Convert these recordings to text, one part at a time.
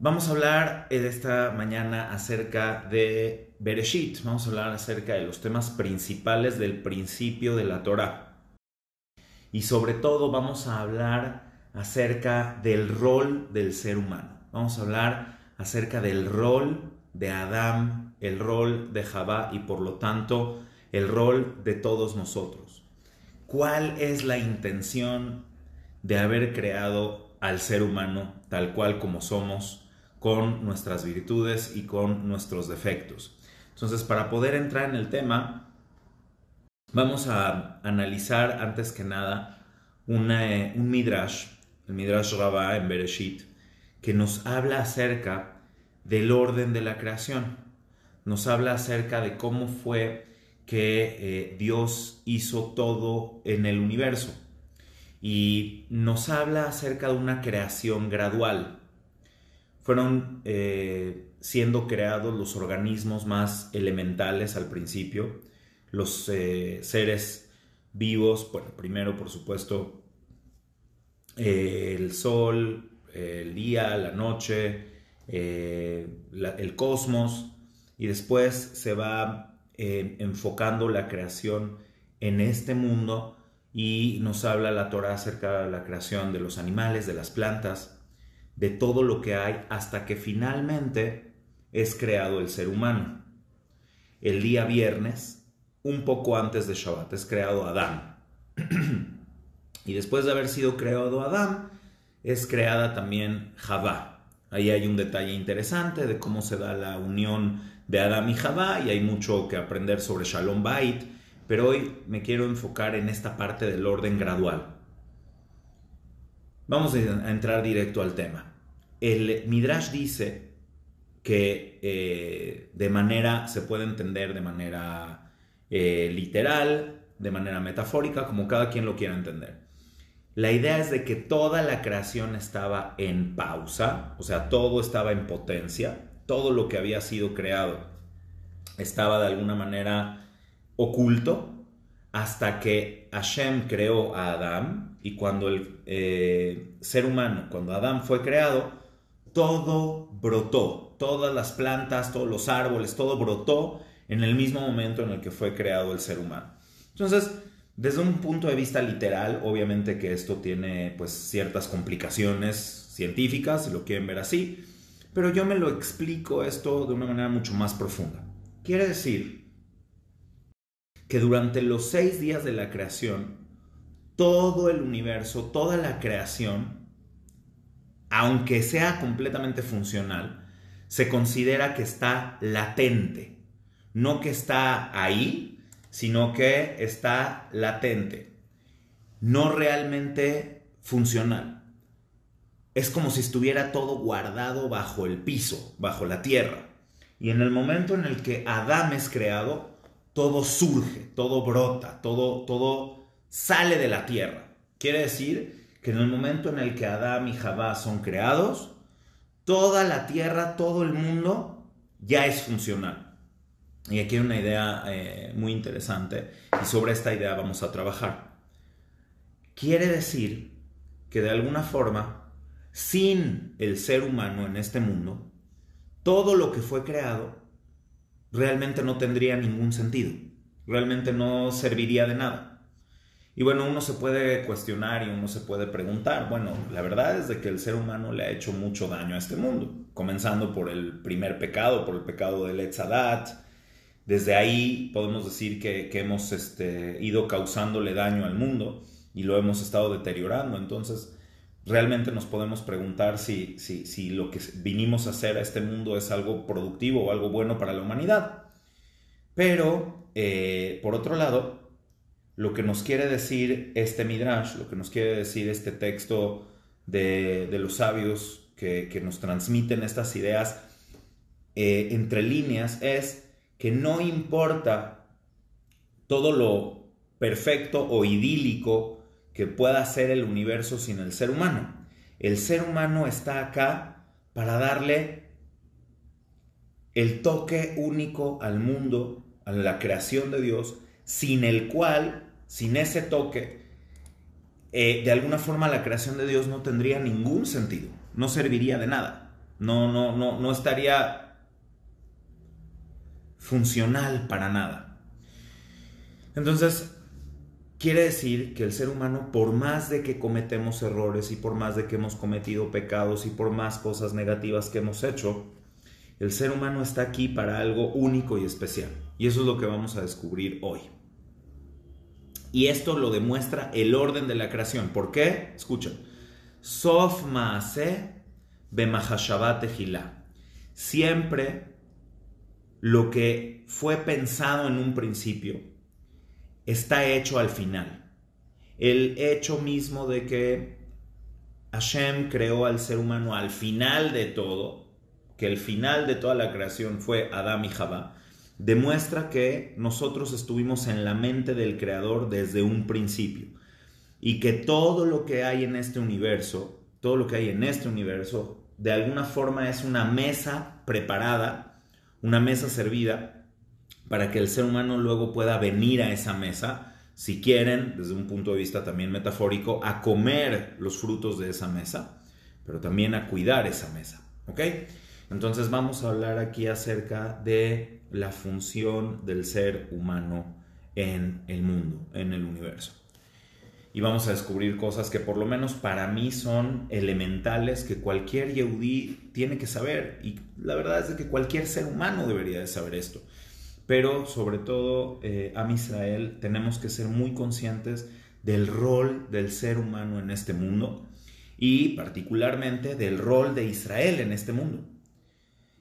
Vamos a hablar esta mañana acerca de Bereshit. Vamos a hablar acerca de los temas principales del principio de la Torá. Y sobre todo vamos a hablar acerca del rol del ser humano. Vamos a hablar acerca del rol de Adán, el rol de Javá y por lo tanto el rol de todos nosotros. ¿Cuál es la intención de haber creado al ser humano tal cual como somos, con nuestras virtudes y con nuestros defectos? Entonces, para poder entrar en el tema, vamos a analizar antes que nada un Midrash, el Midrash Rabbah en Bereshit, que nos habla acerca del orden de la creación. Nos habla acerca de cómo fue que Dios hizo todo en el universo. Y nos habla acerca de una creación gradual. Fueron siendo creados los organismos más elementales al principio, los seres vivos, bueno, primero por supuesto el sol, el día, la noche, el cosmos, y después se va enfocando la creación en este mundo y nos habla la Torá acerca de la creación de los animales, de las plantas, de todo lo que hay hasta que finalmente es creado el ser humano. El día viernes, un poco antes de Shabbat, es creado Adán. Y después de haber sido creado Adán, es creada también Javá. Ahí hay un detalle interesante de cómo se da la unión de Adán y Javá, y hay mucho que aprender sobre Shalom Bait, pero hoy me quiero enfocar en esta parte del orden gradual. Vamos a entrar directo al tema. El Midrash dice que se puede entender de manera literal, de manera metafórica, como cada quien lo quiera entender. La idea es de que toda la creación estaba en pausa, o sea, todo estaba en potencia, todo lo que había sido creado estaba de alguna manera oculto, hasta que Hashem creó a Adán, y cuando el ser humano, cuando Adán fue creado, todo brotó, todas las plantas, todos los árboles, todo brotó en el mismo momento en el que fue creado el ser humano. Entonces, desde un punto de vista literal, obviamente que esto tiene pues ciertas complicaciones científicas, si lo quieren ver así, pero yo me lo explico esto de una manera mucho más profunda. Quiere decir que durante los 6 días de la creación, todo el universo, toda la creación, aunque sea completamente funcional, se considera que está latente. No que está ahí, sino que está latente. No realmente funcional. Es como si estuviera todo guardado bajo el piso, bajo la tierra. Y en el momento en el que Adán es creado, todo surge, todo brota, todo sale de la tierra. Quiere decir que en el momento en el que Adán y Javá son creados, toda la tierra, todo el mundo ya es funcional. Y aquí hay una idea muy interesante, y sobre esta idea vamos a trabajar. Quiere decir que de alguna forma, sin el ser humano en este mundo, todo lo que fue creado realmente no tendría ningún sentido, realmente no serviría de nada. Y bueno, uno se puede cuestionar y uno se puede preguntar, bueno, la verdad es de que el ser humano le ha hecho mucho daño a este mundo, comenzando por el primer pecado, por el pecado del Etz Hadat. Desde ahí podemos decir que hemos ido causándole daño al mundo y lo hemos estado deteriorando. Entonces, realmente nos podemos preguntar si lo que vinimos a hacer a este mundo es algo productivo o algo bueno para la humanidad. Pero, por otro lado, lo que nos quiere decir este Midrash, lo que nos quiere decir este texto de los sabios que nos transmiten estas ideas entre líneas, es que no importa todo lo perfecto o idílico que pueda ser el universo sin el ser humano. El ser humano está acá para darle el toque único al mundo, a la creación de Dios, sin el cual, sin ese toque, de alguna forma la creación de Dios no tendría ningún sentido, no serviría de nada. No estaría funcional para nada. Entonces, quiere decir que el ser humano, por más de que cometemos errores y por más de que hemos cometido pecados y por más cosas negativas que hemos hecho, el ser humano está aquí para algo único y especial. Y eso es lo que vamos a descubrir hoy. Y esto lo demuestra el orden de la creación. ¿Por qué? Escuchen. Sof Maaseh b'machashavah tehillah. Siempre lo que fue pensado en un principio está hecho al final. El hecho mismo de que Hashem creó al ser humano al final de todo, que el final de toda la creación fue Adán y Javá, demuestra que nosotros estuvimos en la mente del Creador desde un principio y que todo lo que hay en este universo, de alguna forma es una mesa preparada, una mesa servida para que el ser humano luego pueda venir a esa mesa, si quieren, desde un punto de vista también metafórico, a comer los frutos de esa mesa, pero también a cuidar esa mesa, ¿ok? Entonces vamos a hablar aquí acerca de la función del ser humano en el mundo, en el universo. Y vamos a descubrir cosas que por lo menos para mí son elementales, que cualquier yehudí tiene que saber. Y la verdad es que cualquier ser humano debería de saber esto. Pero sobre todo, Am Israel, tenemos que ser muy conscientes del rol del ser humano en este mundo y particularmente del rol de Israel en este mundo.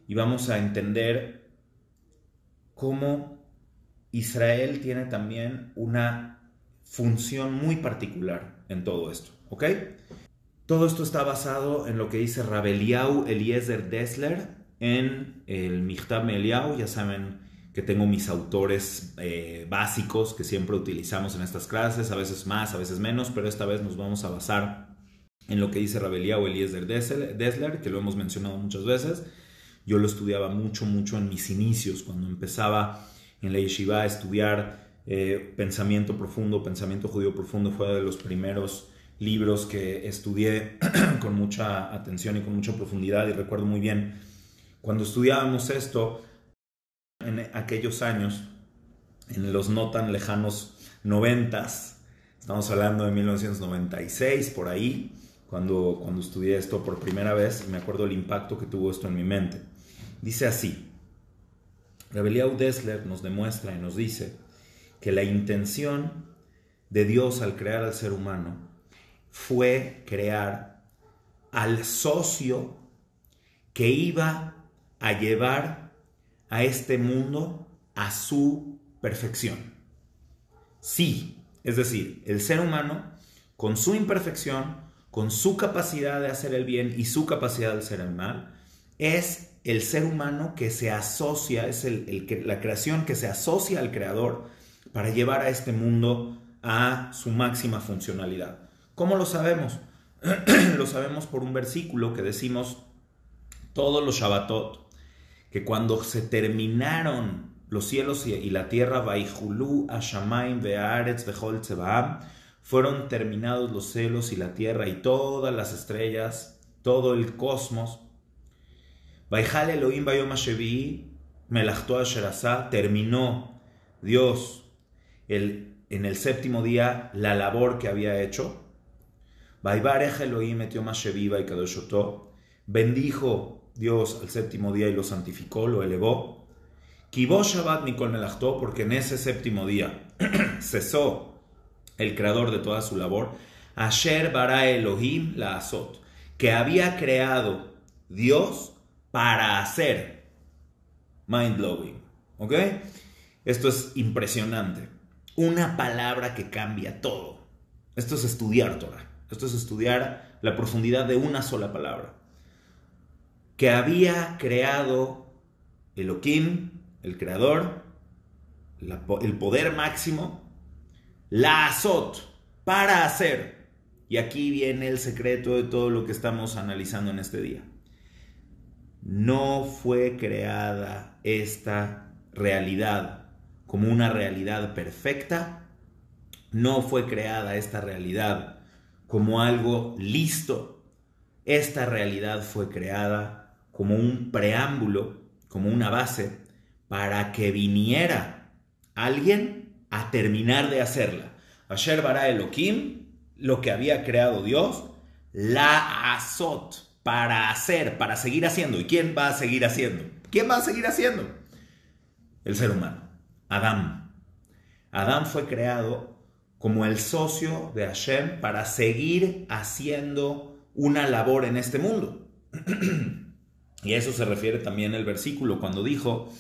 Y vamos a entender cómo Israel tiene también una función muy particular en todo esto, ¿ok? Todo esto está basado en lo que dice Rav Eliyahu Eliezer Dessler en el Michtav Eliyahu. Ya saben que tengo mis autores básicos que siempre utilizamos en estas clases, a veces más, a veces menos, pero esta vez nos vamos a basar en lo que dice Rav Eliyahu Eliezer Dessler, que lo hemos mencionado muchas veces. Yo lo estudiaba mucho en mis inicios, cuando empezaba en la yeshiva a estudiar pensamiento profundo, pensamiento judío profundo. Fue de los primeros libros que estudié con mucha atención y con mucha profundidad. Y recuerdo muy bien, cuando estudiábamos esto, en aquellos años, en los no tan lejanos 90s, estamos hablando de 1996, por ahí, cuando estudié esto por primera vez, y me acuerdo el impacto que tuvo esto en mi mente. Dice así: Rav Eliyahu Dessler nos demuestra y nos dice que la intención de Dios al crear al ser humano fue crear al socio que iba a llevar a este mundo a su perfección. Sí, es decir, el ser humano, con su imperfección, con su capacidad de hacer el bien y su capacidad de hacer el mal, es el ser humano que se asocia, es la creación que se asocia al Creador para llevar a este mundo a su máxima funcionalidad. ¿Cómo lo sabemos? Lo sabemos por un versículo que decimos todos los Shabbatot, que cuando se terminaron los cielos y la tierra, Vaihulú Hashamayim ve'aretz vechol tzebaam, fueron terminados los cielos y la tierra y todas las estrellas, todo el cosmos. Vaihal Elohim bayom hashevi'i melachto asher asá, terminó Dios en el séptimo día la labor que había hecho. Vaivarech Elohim et yom hashevi'i vaikadoshotó, bendijo Dios al séptimo día y lo santificó, lo elevó. Kibó Shabbat mikol melachto, porque en ese séptimo día cesó el creador de toda su labor. Asher bara Elohim la azot, que había creado Dios para hacer. Mind blowing, ¿ok? Esto es impresionante. Una palabra que cambia todo. Esto es estudiar Torah. Esto es estudiar la profundidad de una sola palabra. Que había creado Elohim, el creador, el poder máximo, la azot, para hacer. Y aquí viene el secreto de todo lo que estamos analizando en este día. No fue creada esta realidad como una realidad perfecta. No fue creada esta realidad como algo listo. Esta realidad fue creada como un preámbulo, como una base, para que viniera alguien a terminar de hacerla. Asher bara Elohim, lo que había creado Dios, la azot, para hacer, para seguir haciendo. ¿Y quién va a seguir haciendo? ¿Quién va a seguir haciendo? El ser humano, Adán. Adán fue creado como el socio de Hashem para seguir haciendo una labor en este mundo. Y a eso se refiere también el versículo cuando dijo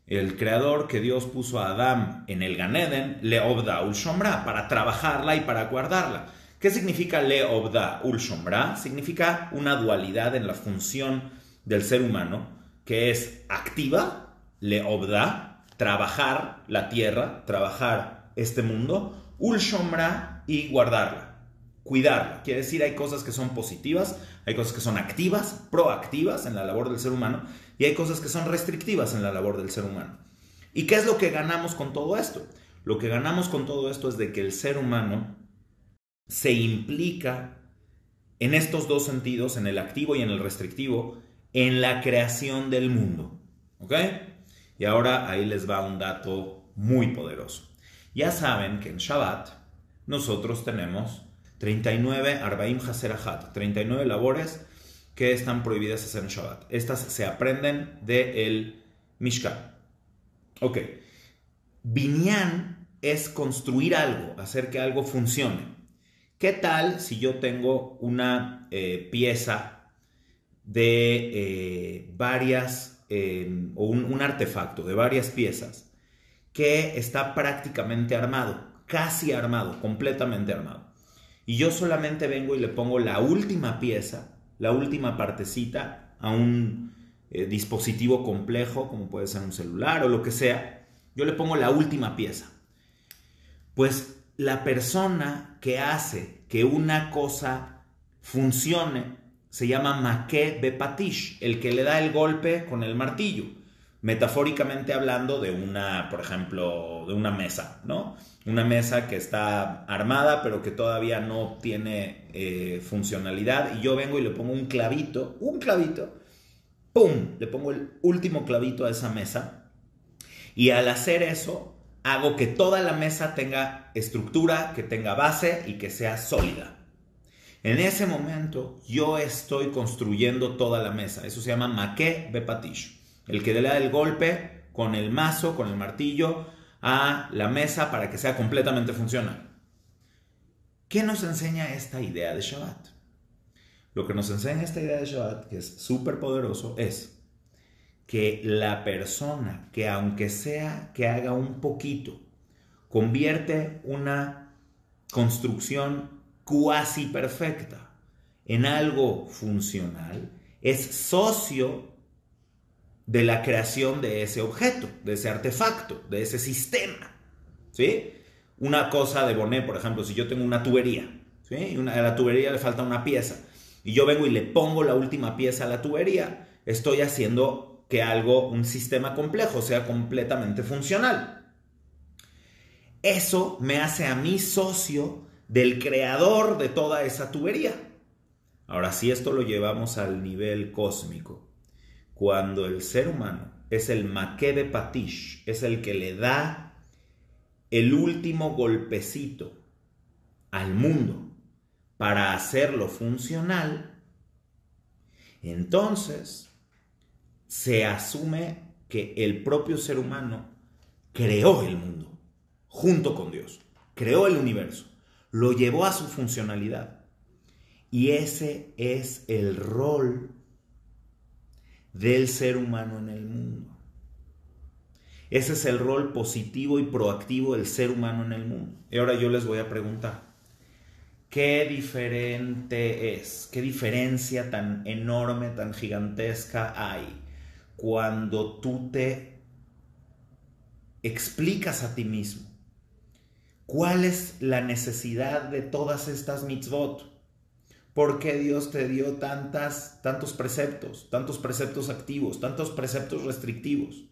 el creador que Dios puso a Adán en el Gan Eden, Leobda ul Shomra, para trabajarla y para guardarla. ¿Qué significa Leobda ul Shomra? Significa una dualidad en la función del ser humano, que es activa, Leobda, trabajar la tierra, trabajar este mundo, ul Shomra, y guardarla, cuidarla. Quiere decir, hay cosas que son positivas, hay cosas que son activas, proactivas en la labor del ser humano, y hay cosas que son restrictivas en la labor del ser humano. ¿Y qué es lo que ganamos con todo esto? Lo que ganamos con todo esto es de que el ser humano se implica en estos dos sentidos, en el activo y en el restrictivo, en la creación del mundo. ¿Ok? Y ahora ahí les va un dato muy poderoso. Ya saben que en Shabbat nosotros tenemos 39 Arbaim Haserahat, 39 labores que están prohibidas hacer en Shabbat. Estas se aprenden del Mishkan. Ok. Binyan es construir algo, hacer que algo funcione. ¿Qué tal si yo tengo una pieza de varias, o un artefacto de varias piezas que está prácticamente armado, casi armado, completamente armado? Y yo solamente vengo y le pongo la última pieza, la última partecita a un dispositivo complejo, como puede ser un celular o lo que sea. Yo le pongo la última pieza. Pues la persona que hace que una cosa funcione se llama Makeh Bepatish, el que le da el golpe con el martillo. Metafóricamente hablando de una, por ejemplo, de una mesa, ¿no? Una mesa que está armada pero que todavía no tiene funcionalidad, y yo vengo y le pongo un clavito, ¡pum! Le pongo el último clavito a esa mesa, y al hacer eso hago que toda la mesa tenga estructura, que tenga base y que sea sólida. En ese momento yo estoy construyendo toda la mesa. Eso se llama Makeh Bepatish. El que le da el golpe con el mazo, con el martillo, a la mesa para que sea completamente funcional. ¿Qué nos enseña esta idea de Shabbat? Lo que nos enseña esta idea de Shabbat, que es súper poderoso, es que la persona que, aunque sea que haga un poquito, convierte una construcción cuasi perfecta en algo funcional, es socio de la creación de ese objeto, de ese artefacto, de ese sistema, ¿sí? Una cosa de Bonet, por ejemplo, si yo tengo una tubería, ¿sí? A la tubería le falta una pieza, y yo vengo y le pongo la última pieza a la tubería, estoy haciendo que algo, un sistema complejo, sea completamente funcional. Eso me hace a mí socio del creador de toda esa tubería. Ahora, si esto lo llevamos al nivel cósmico, cuando el ser humano es el Makeh Bepatish, es el que le da el último golpecito al mundo para hacerlo funcional, entonces se asume que el propio ser humano creó el mundo junto con Dios, creó el universo, lo llevó a su funcionalidad. Y ese es el rol del ser humano en el mundo. Ese es el rol positivo y proactivo del ser humano en el mundo. Y ahora yo les voy a preguntar, ¿qué diferente es? ¿Qué diferencia tan enorme, tan gigantesca hay cuando tú te explicas a ti mismo cuál es la necesidad de todas estas mitzvot? ¿Por qué Dios te dio tantos preceptos activos, tantos preceptos restrictivos?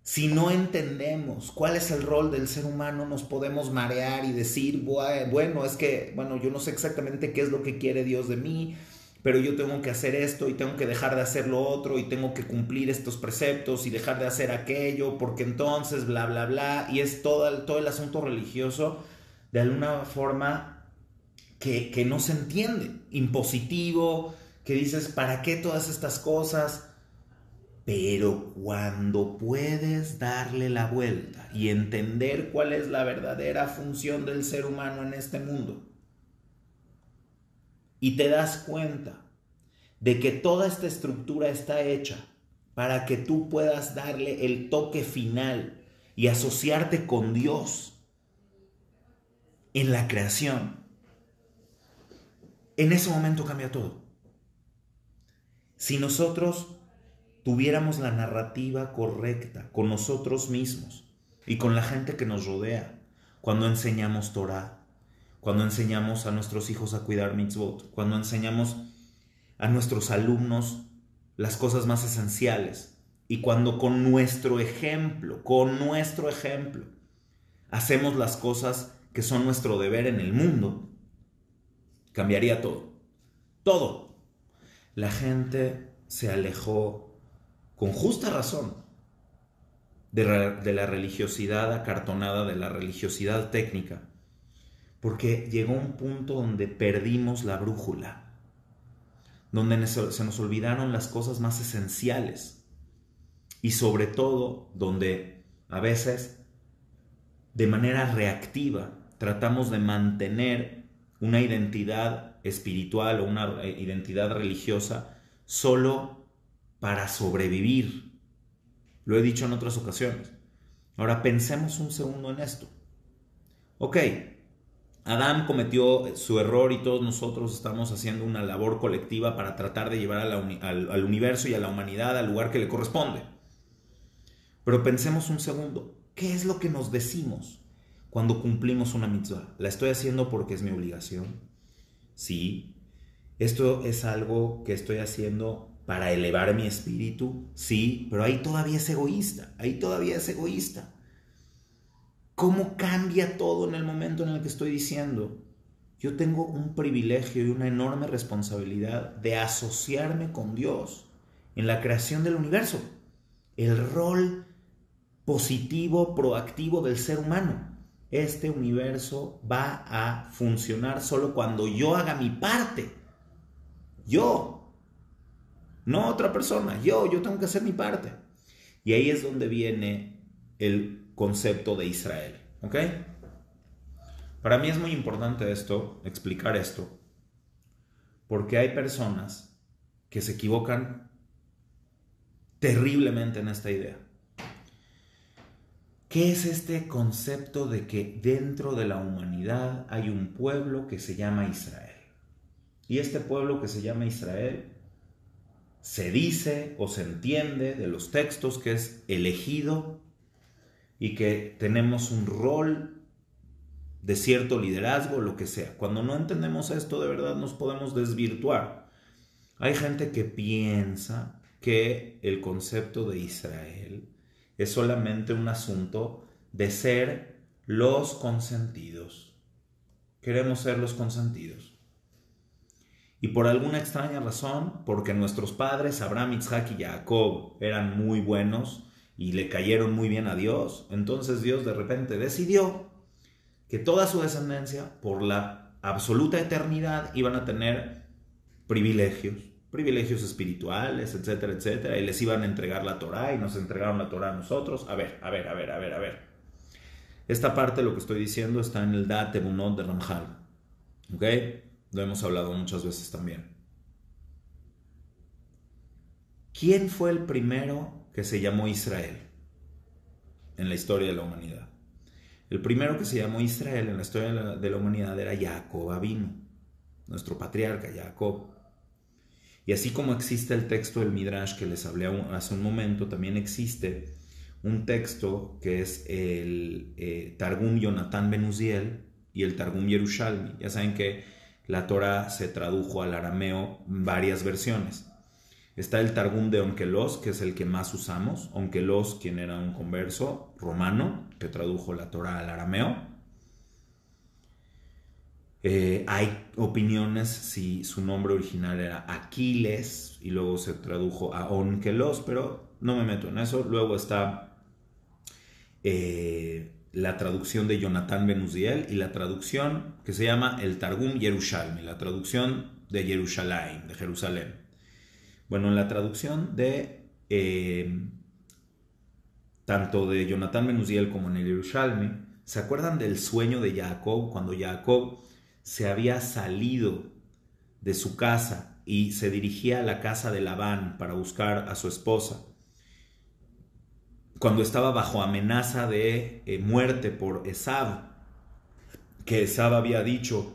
Si no entendemos cuál es el rol del ser humano, nos podemos marear y decir, bueno, yo no sé exactamente qué es lo que quiere Dios de mí, pero yo tengo que hacer esto y tengo que dejar de hacer lo otro y tengo que cumplir estos preceptos y dejar de hacer aquello porque entonces bla, bla, bla. Y es todo el asunto religioso de alguna forma que no se entiende, impositivo, que dices, ¿para qué todas estas cosas? Pero cuando puedes darle la vuelta y entender cuál es la verdadera función del ser humano en este mundo, y te das cuenta de que toda esta estructura está hecha para que tú puedas darle el toque final y asociarte con Dios en la creación, en ese momento cambia todo. Si nosotros tuviéramos la narrativa correcta con nosotros mismos y con la gente que nos rodea, cuando enseñamos Torah, cuando enseñamos a nuestros hijos a cuidar mitzvot, cuando enseñamos a nuestros alumnos las cosas más esenciales y cuando con nuestro ejemplo, hacemos las cosas que son nuestro deber en el mundo, cambiaría todo. Todo. La gente se alejó con justa razón de la religiosidad acartonada, de la religiosidad técnica, porque llegó un punto donde perdimos la brújula, donde se nos olvidaron las cosas más esenciales y sobre todo donde a veces de manera reactiva tratamos de mantener una identidad espiritual o una identidad religiosa solo para sobrevivir. Lo he dicho en otras ocasiones. Ahora pensemos un segundo en esto. Ok, Adán cometió su error y todos nosotros estamos haciendo una labor colectiva para tratar de llevar al universo y a la humanidad al lugar que le corresponde. Pero pensemos un segundo, ¿qué es lo que nos decimos cuando cumplimos una mitzvah? ¿La estoy haciendo porque es mi obligación? Sí. ¿Esto es algo que estoy haciendo para elevar mi espíritu? Sí, pero ahí todavía es egoísta. ¿Cómo cambia todo en el momento en el que estoy diciendo? Yo tengo un privilegio y una enorme responsabilidad de asociarme con Dios en la creación del universo. El rol positivo, proactivo del ser humano. Este universo va a funcionar solo cuando yo haga mi parte. Yo, no otra persona, yo tengo que hacer mi parte. Y ahí es donde viene el concepto de Israel, ¿ok? Para mí es muy importante explicar esto, porque hay personas que se equivocan terriblemente en esta idea. ¿Qué es este concepto de que dentro de la humanidad hay un pueblo que se llama Israel? Y este pueblo que se llama Israel se dice o se entiende de los textos que es elegido y que tenemos un rol de cierto liderazgo, lo que sea. Cuando no entendemos esto, de verdad nos podemos desvirtuar. Hay gente que piensa que el concepto de Israel es solamente un asunto de ser los consentidos. Queremos ser los consentidos. Y por alguna extraña razón, porque nuestros padres, Abraham, Isaac y Jacob, eran muy buenos y le cayeron muy bien a Dios, entonces Dios de repente decidió que toda su descendencia, por la absoluta eternidad, iban a tener privilegios espirituales, etcétera, etcétera, y les iban a entregar la Torah y nos entregaron la Torah a nosotros. A ver. Esta parte, lo que estoy diciendo, está en el Dat Emunot de Ramjal. ¿Ok? Lo hemos hablado muchas veces también. ¿Quién fue el primero que se llamó Israel en la historia de la humanidad? El primero que se llamó Israel en la historia de la humanidad era Jacob Avinu, nuestro patriarca Jacob. Y así como existe el texto del Midrash que les hablé hace un momento, también existe un texto que es el Targum Yonatan Ben Uziel y el Targum Yerushalmi. Ya saben que la Torah se tradujo al arameo en varias versiones. Está el Targum de Onkelos, que es el que más usamos. Onkelos, quien era un converso romano, que tradujo la Torah al arameo. Hay opiniones si su nombre original era Aquiles y luego se tradujo a Onkelos, pero no me meto en eso. Luego está la traducción de Jonathan Ben Uziel y la traducción que se llama el Targum Yerushalmi, la traducción de Jerusalén, de Jerusalén. Bueno, en la traducción de tanto de Jonathan Ben Uziel como en el Yerushalmi, ¿se acuerdan del sueño de Jacob? Cuando Jacob se había salido de su casa y se dirigía a la casa de Labán para buscar a su esposa, cuando estaba bajo amenaza de muerte por Esab, que Esab había dicho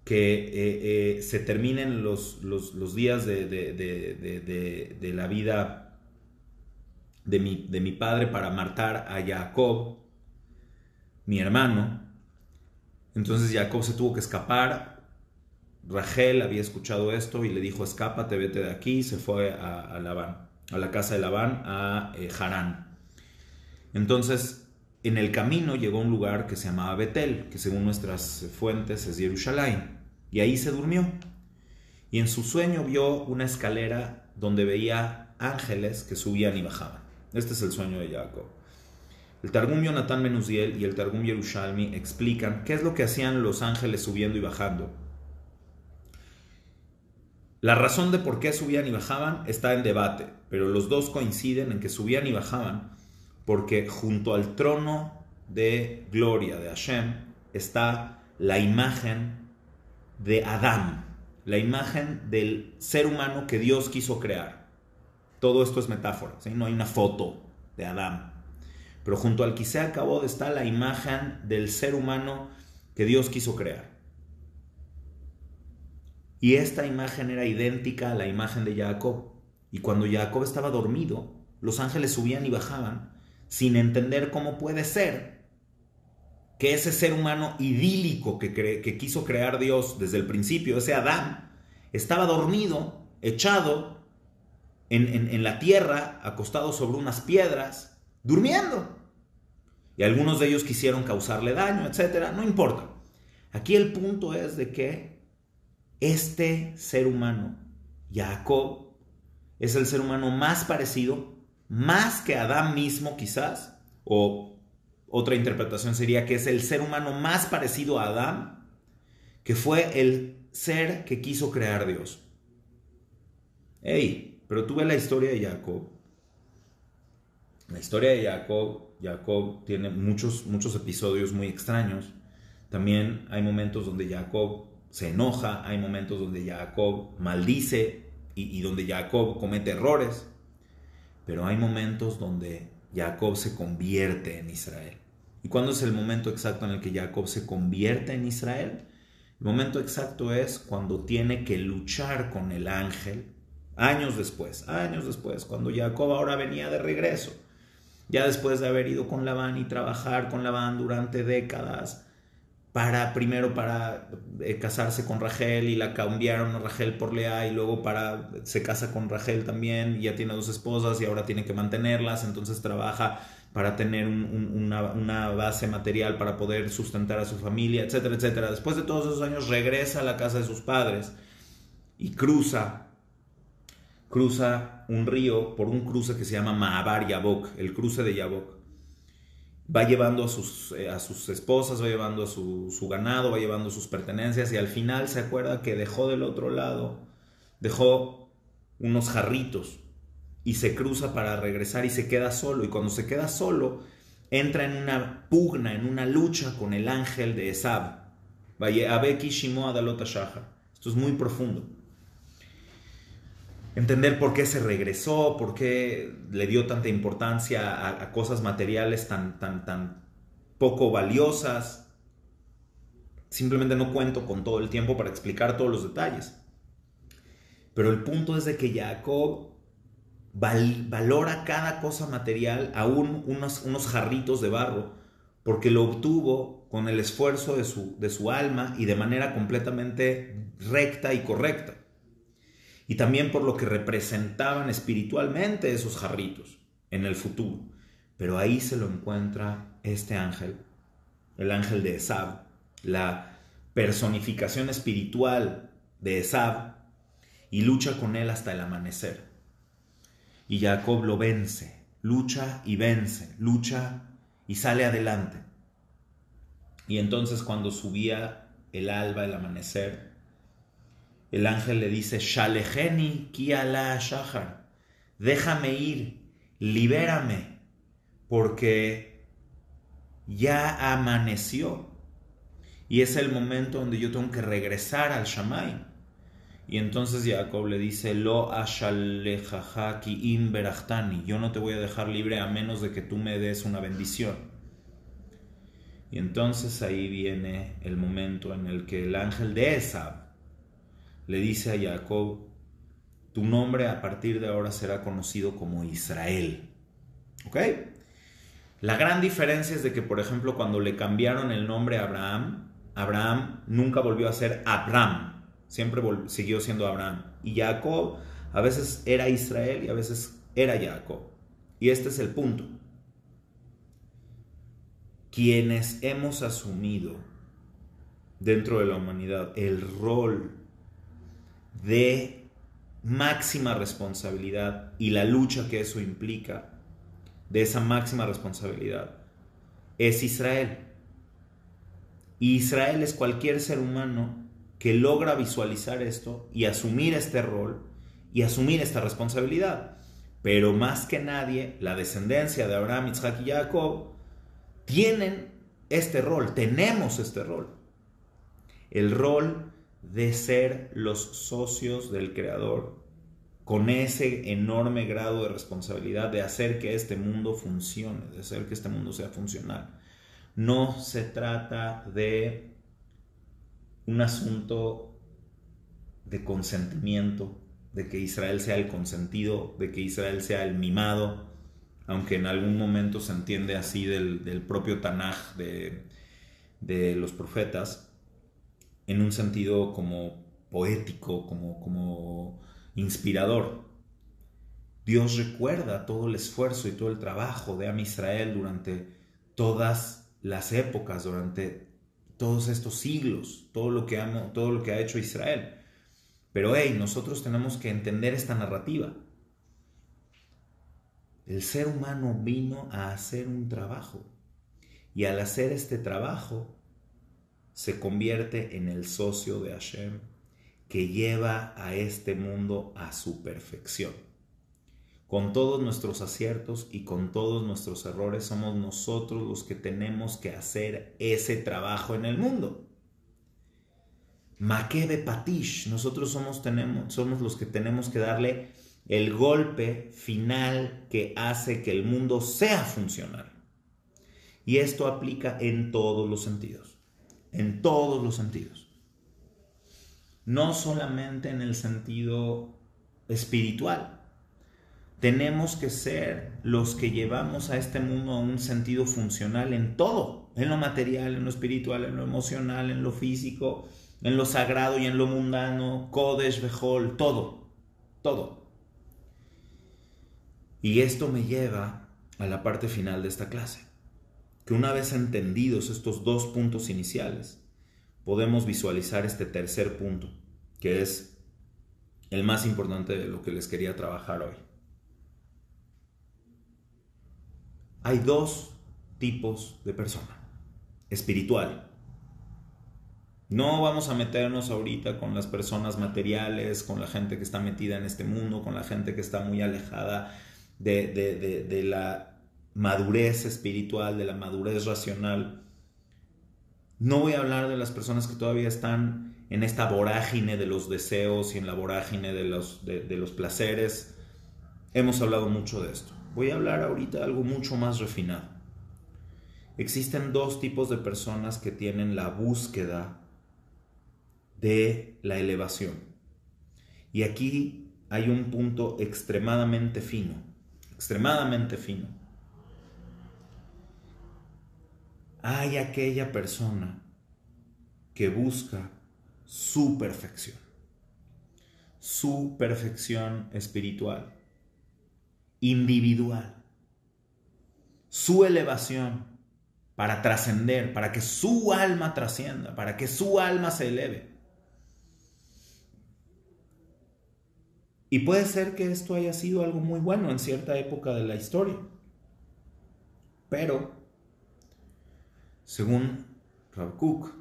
que se terminen los días de la vida de mi padre para matar a Jacob, mi hermano. Entonces Jacob se tuvo que escapar. Rachel había escuchado esto y le dijo: escápate, vete de aquí. Se fue a Labán, a la casa de Labán, a Harán. Entonces, en el camino llegó a un lugar que se llamaba Betel, que según nuestras fuentes es Jerusalén, y ahí se durmió. Y en su sueño vio una escalera donde veía ángeles que subían y bajaban. Este es el sueño de Jacob. El Targum Jonathan Ben Uziel y el Targum Yerushalmi explican qué es lo que hacían los ángeles subiendo y bajando. La razón de por qué subían y bajaban está en debate, pero los dos coinciden en que subían y bajaban porque junto al trono de gloria de Hashem está la imagen de Adán, la imagen del ser humano que Dios quiso crear. Todo esto es metáfora, ¿sí? No hay una foto de Adán. Pero junto al Kisei Kabod está la imagen del ser humano que Dios quiso crear. Y esta imagen era idéntica a la imagen de Jacob. Y cuando Jacob estaba dormido, los ángeles subían y bajaban sin entender cómo puede ser que ese ser humano idílico que quiso crear Dios desde el principio, ese Adán, estaba dormido, echado en la tierra, acostado sobre unas piedras, durmiendo. Y algunos de ellos quisieron causarle daño, etc. No importa. Aquí el punto es de que este ser humano, Jacob, es el ser humano más parecido, más que Adán mismo quizás, o otra interpretación sería que es el ser humano más parecido a Adán, que fue el ser que quiso crear Dios. Hey, pero tú ves la historia de Jacob. La historia de Jacob tiene muchos episodios muy extraños. También hay momentos donde Jacob se enoja, hay momentos donde Jacob maldice y donde Jacob comete errores. Pero hay momentos donde Jacob se convierte en Israel. ¿Y cuándo es el momento exacto en el que Jacob se convierte en Israel? El momento exacto es cuando tiene que luchar con el ángel, años después, cuando Jacob ahora venía de regreso, ya después de haber ido con Labán y trabajar con Labán durante décadas, primero para casarse con Rachel, y la cambiaron a Rachel por Lea, y luego se casa con Rachel también, y ya tiene 2 esposas y ahora tiene que mantenerlas. Entonces trabaja para tener una base material para poder sustentar a su familia, etcétera, etcétera. Después de todos esos años regresa a la casa de sus padres y cruza un río por un cruce que se llama Maabar Yabok, el cruce de Yabok. Va llevando a sus esposas, va llevando a su ganado, va llevando sus pertenencias, y al final se acuerda que dejó del otro lado, dejó unos jarritos, y se cruza para regresar y se queda solo. Y cuando se queda solo, entra en una pugna, en una lucha con el ángel de Esab. Abeki Shimoa Dalot Shahar. Esto es muy profundo. Entender por qué se regresó, por qué le dio tanta importancia a cosas materiales tan poco valiosas. Simplemente no cuento con todo el tiempo para explicar todos los detalles. Pero el punto es de que Jacob valora cada cosa material, aún unos jarritos de barro, porque lo obtuvo con el esfuerzo de su alma y de manera completamente recta y correcta. Y también por lo que representaban espiritualmente esos jarritos en el futuro. Pero ahí se lo encuentra este ángel, el ángel de Esab, la personificación espiritual de Esav, y lucha con él hasta el amanecer. Y Jacob lo vence, lucha y vence, lucha y sale adelante. Y entonces cuando subía el alba, el amanecer, el ángel le dice, Shalejeni ki ala shahar, déjame ir, libérame, porque ya amaneció. Y es el momento donde yo tengo que regresar al Shamay. Y entonces Jacob le dice, Lo ashalejaja ki im berachtani, yo no te voy a dejar libre a menos de que tú me des una bendición. Y entonces ahí viene el momento en el que el ángel de Esav le dice a Jacob, tu nombre a partir de ahora será conocido como Israel. ¿Ok? La gran diferencia es de que, por ejemplo, cuando le cambiaron el nombre a Abraham, Abraham nunca volvió a ser Abram, siempre siguió siendo Abraham. Y Jacob a veces era Israel y a veces era Jacob. Y este es el punto. Quienes hemos asumido dentro de la humanidad el rol de máxima responsabilidad y la lucha que eso implica, de esa máxima responsabilidad, es Israel. Y Israel es cualquier ser humano que logra visualizar esto y asumir este rol y asumir esta responsabilidad. Pero más que nadie, la descendencia de Abraham, Isaac y Jacob tienen este rol, tenemos este rol. El rol de ser los socios del Creador con ese enorme grado de responsabilidad de hacer que este mundo funcione, de hacer que este mundo sea funcional. No se trata de un asunto de consentimiento, de que Israel sea el consentido, de que Israel sea el mimado, aunque en algún momento se entiende así del propio Tanaj de los profetas, en un sentido como poético, como inspirador. Dios recuerda todo el esfuerzo y todo el trabajo de Am Israel durante todas las épocas, durante todos estos siglos, todo lo que ha hecho Israel. Pero nosotros tenemos que entender esta narrativa. El ser humano vino a hacer un trabajo, y al hacer este trabajo se convierte en el socio de Hashem que lleva a este mundo a su perfección. Con todos nuestros aciertos y con todos nuestros errores, somos nosotros los que tenemos que hacer ese trabajo en el mundo. Makebe Patish, nosotros somos los que tenemos que darle el golpe final que hace que el mundo sea funcional. Y esto aplica en todos los sentidos. En todos los sentidos. No solamente en el sentido espiritual. Tenemos que ser los que llevamos a este mundo a un sentido funcional en todo. En lo material, en lo espiritual, en lo emocional, en lo físico, en lo sagrado y en lo mundano. Kodesh, Bejol, todo. Todo. Y esto me lleva a la parte final de esta clase. Que una vez entendidos estos dos puntos iniciales, podemos visualizar este tercer punto, que es el más importante de lo que les quería trabajar hoy. Hay dos tipos de persona. Espiritual. No vamos a meternos ahorita con las personas materiales, con la gente que está metida en este mundo, con la gente que está muy alejada de la madurez espiritual, de la madurez racional. No voy a hablar de las personas que todavía están en esta vorágine de los deseos y en la vorágine de los placeres. Hemos hablado mucho de esto. Voy a hablar ahorita de algo mucho más refinado. Existen dos tipos de personas que tienen la búsqueda de la elevación. Y aquí hay un punto extremadamente fino. Extremadamente fino. Hay aquella persona que busca su perfección espiritual, individual, su elevación para trascender, para que su alma trascienda, para que su alma se eleve. Y puede ser que esto haya sido algo muy bueno en cierta época de la historia. Pero, según Rav Kook,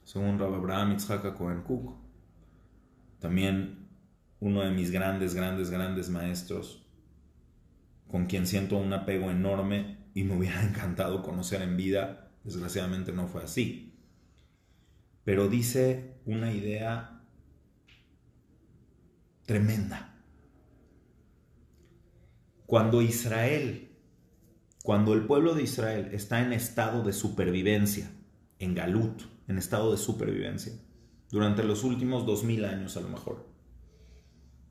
según Rav Abraham Yitzhak Cohen Kook, también uno de mis grandes maestros, con quien siento un apego enorme y me hubiera encantado conocer en vida, desgraciadamente no fue así. Pero dice una idea tremenda. Cuando el pueblo de Israel está en estado de supervivencia, en galut, en estado de supervivencia, durante los últimos 2000 años a lo mejor,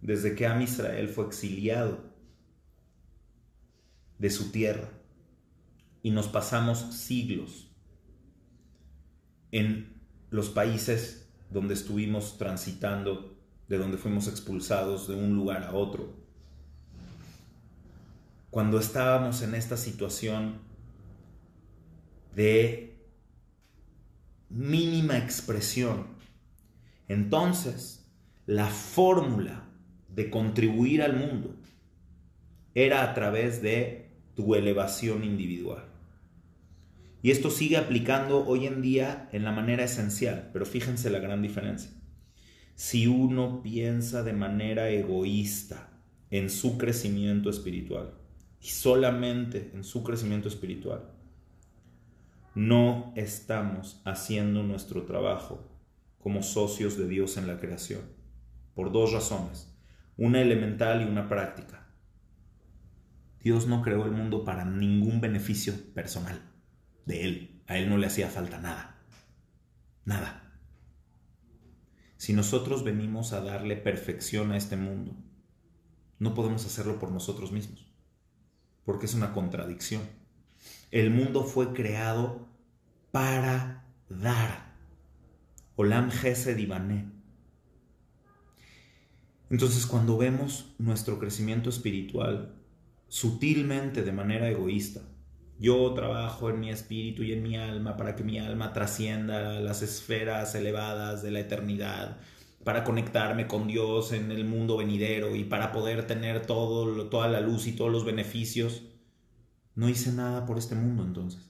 desde que Am Israel fue exiliado de su tierra y nos pasamos siglos en los países donde estuvimos transitando, de donde fuimos expulsados de un lugar a otro. Cuando estábamos en esta situación de mínima expresión, entonces la fórmula de contribuir al mundo era a través de tu elevación individual. Y esto sigue aplicando hoy en día en la manera esencial, pero fíjense la gran diferencia. Si uno piensa de manera egoísta en su crecimiento espiritual, y solamente en su crecimiento espiritual, no estamos haciendo nuestro trabajo como socios de Dios en la creación, por dos razones, una elemental y una práctica. Dios no creó el mundo para ningún beneficio personal de Él. A Él no le hacía falta nada. Nada. Si nosotros venimos a darle perfección a este mundo, no podemos hacerlo por nosotros mismos, porque es una contradicción. El mundo fue creado para dar. Olam Gesed Ibané. Entonces, cuando vemos nuestro crecimiento espiritual sutilmente, de manera egoísta, yo trabajo en mi espíritu y en mi alma para que mi alma trascienda las esferas elevadas de la eternidad, para conectarme con Dios en el mundo venidero y para poder tener toda la luz y todos los beneficios, no hice nada por este mundo entonces.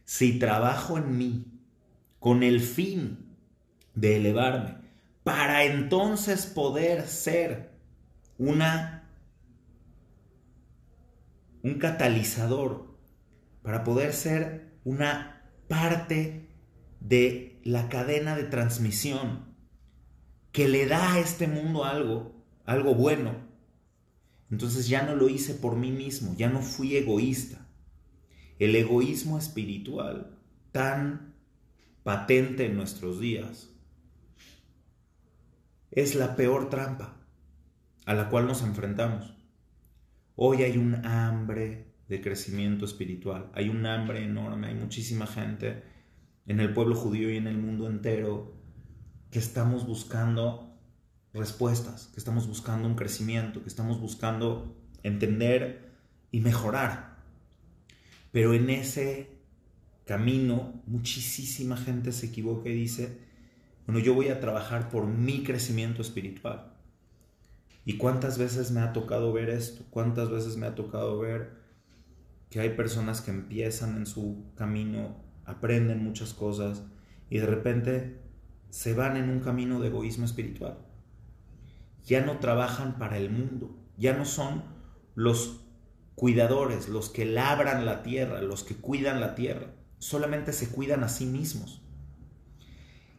Si trabajo en mí con el fin de elevarme, para entonces poder ser un catalizador, para poder ser una parte de la cadena de transmisión que le da a este mundo algo bueno, entonces ya no lo hice por mí mismo, ya no fui egoísta. El egoísmo espiritual, tan patente en nuestros días, es la peor trampa a la cual nos enfrentamos. Hoy hay un hambre de crecimiento espiritual, hay un hambre enorme, hay muchísima gente en el pueblo judío y en el mundo entero que estamos buscando respuestas, que estamos buscando un crecimiento, que estamos buscando entender y mejorar. Pero en ese camino muchísima gente se equivoca y dice, bueno, yo voy a trabajar por mi crecimiento espiritual. ¿Y cuántas veces me ha tocado ver esto? ¿Cuántas veces me ha tocado ver que hay personas que empiezan en su camino, aprenden muchas cosas y de repente se van en un camino de egoísmo espiritual? Ya no trabajan para el mundo, ya no son los cuidadores, los que labran la tierra, los que cuidan la tierra, solamente se cuidan a sí mismos.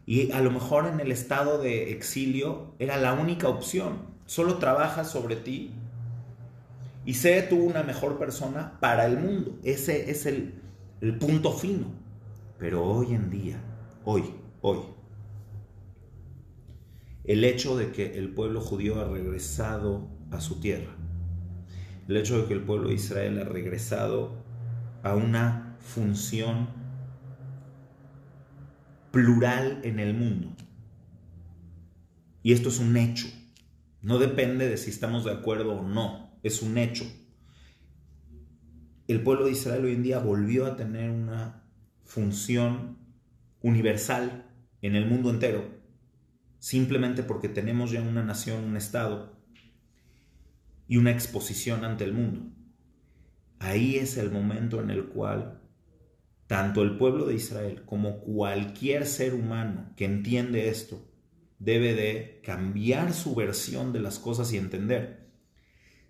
Y a lo mejor en el estado de exilio era la única opción. Solo trabaja sobre ti y sé tú una mejor persona para el mundo. Ese es el punto fino. Pero hoy en día, hoy, el hecho de que el pueblo judío ha regresado a su tierra, el hecho de que el pueblo de Israel ha regresado a una función plural en el mundo, y esto es un hecho, no depende de si estamos de acuerdo o no, es un hecho. el pueblo de Israel hoy en día volvió a tener una función universal en el mundo entero, simplemente porque tenemos ya una nación, un estado y una exposición ante el mundo. Ahí es el momento en el cual tanto el pueblo de Israel como cualquier ser humano que entiende esto debe de cambiar su versión de las cosas y entender: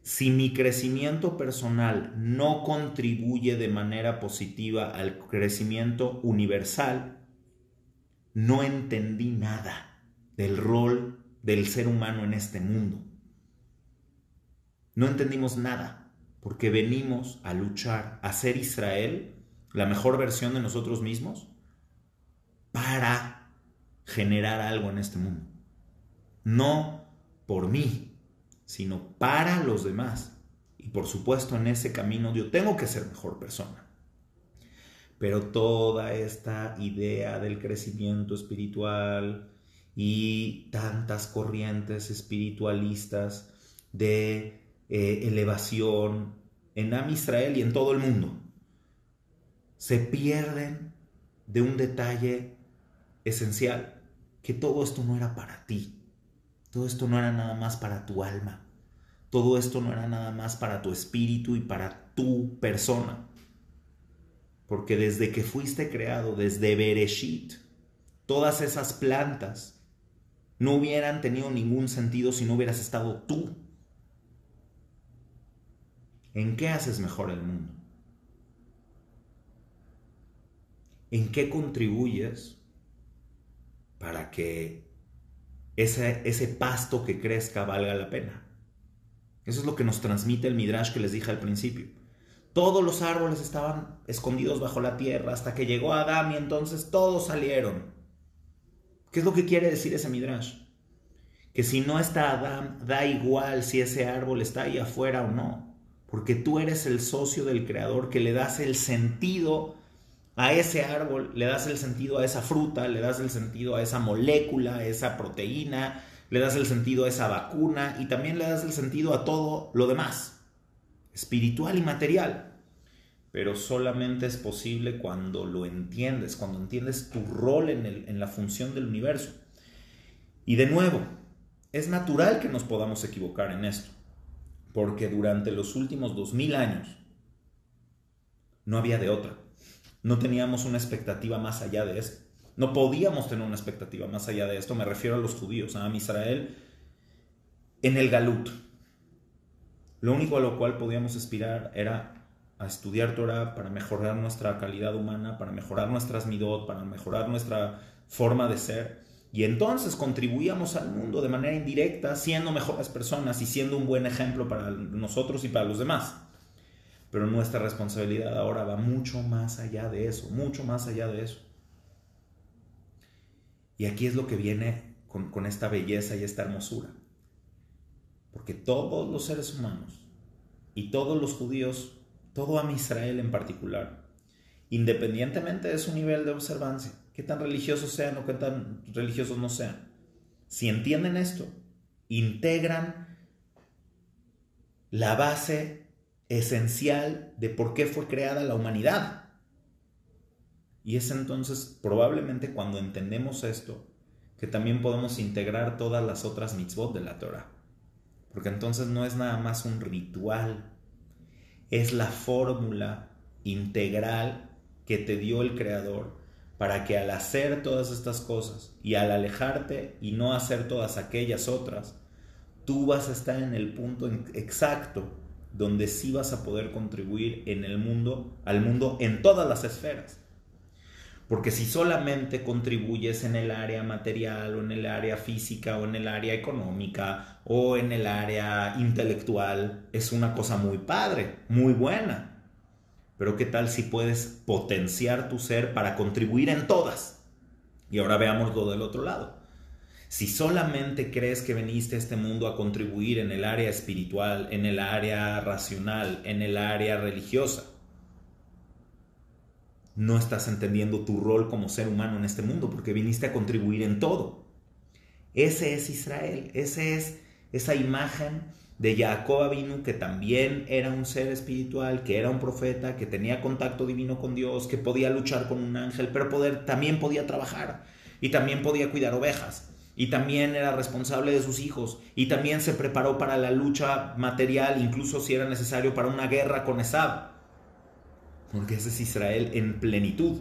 si mi crecimiento personal no contribuye de manera positiva al crecimiento universal, no entendí nada del rol del ser humano en este mundo. No entendimos nada, porque venimos a luchar, a ser Israel, la mejor versión de nosotros mismos, para generar algo en este mundo. No por mí, sino para los demás. Y por supuesto, en ese camino yo tengo que ser mejor persona. Pero toda esta idea del crecimiento espiritual y tantas corrientes espiritualistas de elevación en Am Israel y en todo el mundo se pierden de un detalle esencial: que todo esto no era para ti. Todo esto no era nada más para tu alma. Todo esto no era nada más para tu espíritu y para tu persona. Porque desde que fuiste creado, desde Bereshit, todas esas plantas no hubieran tenido ningún sentido si no hubieras estado tú. ¿En qué haces mejor el mundo? ¿En qué contribuyes para que ese pasto que crezca valga la pena? Eso es lo que nos transmite el Midrash que les dije al principio. Todos los árboles estaban escondidos bajo la tierra hasta que llegó Adán y entonces todos salieron. ¿Qué es lo que quiere decir ese Midrash? Que si no está Adán, da igual si ese árbol está ahí afuera o no. Porque tú eres el socio del Creador que le das el sentido a ese árbol, le das el sentido a esa fruta, le das el sentido a esa molécula, a esa proteína, le das el sentido a esa vacuna y también le das el sentido a todo lo demás, espiritual y material. Pero solamente es posible cuando lo entiendes, cuando entiendes tu rol en la función del universo. Y de nuevo, es natural que nos podamos equivocar en esto, porque durante los últimos 2000 años no había de otra. No teníamos una expectativa más allá de esto. No podíamos tener una expectativa más allá de esto. Me refiero a los judíos, a Am Israel, en el Galut. Lo único a lo cual podíamos aspirar era a estudiar Torah para mejorar nuestra calidad humana, para mejorar nuestras midot, para mejorar nuestra forma de ser. Y entonces contribuíamos al mundo de manera indirecta, siendo mejores personas y siendo un buen ejemplo para nosotros y para los demás. Pero nuestra responsabilidad ahora va mucho más allá de eso, mucho más allá de eso. Y aquí es lo que viene con esta belleza y esta hermosura. Porque todos los seres humanos y todos los judíos, todo Am Israel en particular, independientemente de su nivel de observancia, qué tan religiosos sean o qué tan religiosos no sean, si entienden esto, integran la base esencial de por qué fue creada la humanidad. Y es entonces probablemente cuando entendemos esto que también podemos integrar todas las otras mitzvot de la Torah. Porque entonces no es nada más un ritual, es la fórmula integral que te dio el Creador para que al hacer todas estas cosas y al alejarte y no hacer todas aquellas otras, tú vas a estar en el punto exacto donde sí vas a poder contribuir en el mundo, al mundo en todas las esferas. Porque si solamente contribuyes en el área material o en el área física o en el área económica o en el área intelectual, es una cosa muy padre, muy buena. Pero ¿qué tal si puedes potenciar tu ser para contribuir en todas? Y ahora veamos lo del otro lado. Si solamente crees que viniste a este mundo a contribuir en el área espiritual, en el área racional, en el área religiosa, no estás entendiendo tu rol como ser humano en este mundo, porque viniste a contribuir en todo. Ese es Israel, esa es esa imagen de Jacob Avinu, que también era un ser espiritual, que era un profeta, que tenía contacto divino con Dios, que podía luchar con un ángel, pero también podía trabajar y también podía cuidar ovejas y también era responsable de sus hijos y también se preparó para la lucha material, incluso si era necesario para una guerra con Esab, porque ese es Israel en plenitud,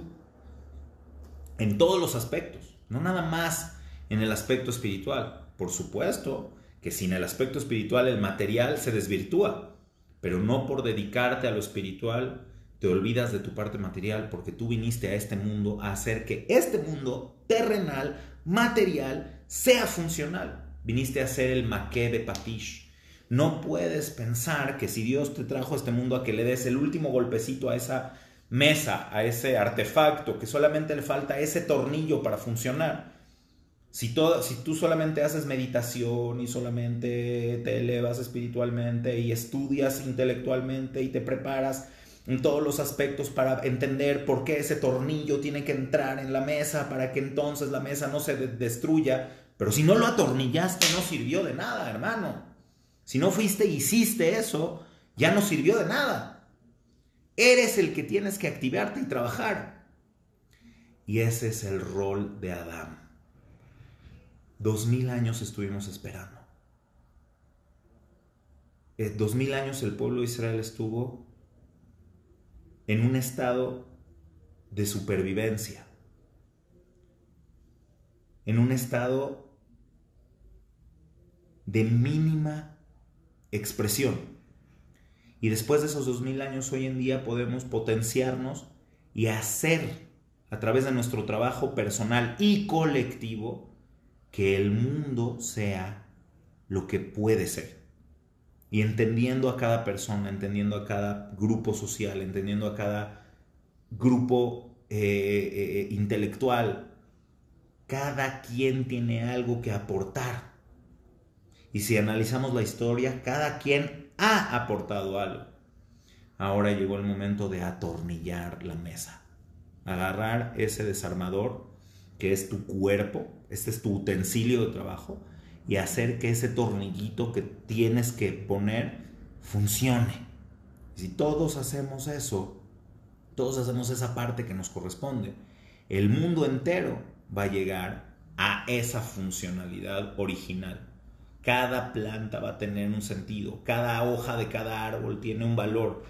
en todos los aspectos, no nada más en el aspecto espiritual. Por supuesto que sin el aspecto espiritual el material se desvirtúa, pero no por dedicarte a lo espiritual te olvidas de tu parte material, porque tú viniste a este mundo a hacer que este mundo terrenal, material, sea funcional. Viniste a ser el maqué de Patish. No puedes pensar que si Dios te trajo a este mundo a que le des el último golpecito a esa mesa, a ese artefacto, que solamente le falta ese tornillo para funcionar. Si tú solamente haces meditación y solamente te elevas espiritualmente y estudias intelectualmente y te preparas en todos los aspectos para entender por qué ese tornillo tiene que entrar en la mesa para que entonces la mesa no se destruya, pero si no lo atornillaste no sirvió de nada, hermano. Si no fuiste y hiciste eso, ya no sirvió de nada. Eres el que tienes que activarte y trabajar. Y ese es el rol de Adán. 2000 años estuvimos esperando. 2000 años el pueblo de Israel estuvo en un estado de supervivencia, en un estado de mínima expresión. Y después de esos 2000 años, hoy en día podemos potenciarnos y hacer, a través de nuestro trabajo personal y colectivo, que el mundo sea lo que puede ser. Y entendiendo a cada persona, entendiendo a cada grupo social, entendiendo a cada grupo intelectual, cada quien tiene algo que aportar. Y si analizamos la historia, cada quien ha aportado algo. Ahora llegó el momento de atornillar la mesa. Agarrar ese desarmador que es tu cuerpo, este es tu utensilio de trabajo, y hacer que ese tornillito que tienes que poner funcione. Si todos hacemos eso, todos hacemos esa parte que nos corresponde, el mundo entero va a llegar a esa funcionalidad original. Cada planta va a tener un sentido, cada hoja de cada árbol tiene un valor,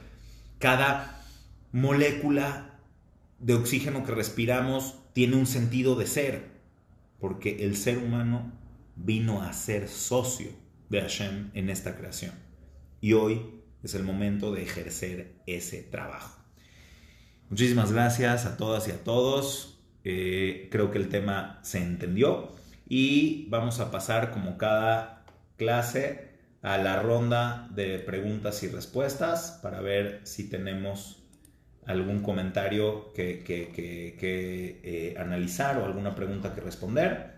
cada molécula de oxígeno que respiramos tiene un sentido de ser, porque el ser humano vino a ser socio de Hashem en esta creación. Y hoy es el momento de ejercer ese trabajo. Muchísimas gracias a todas y a todos. Creo que el tema se entendió y vamos a pasar, como cada clase, a la ronda de preguntas y respuestas para ver si tenemos algún comentario que analizar o alguna pregunta que responder.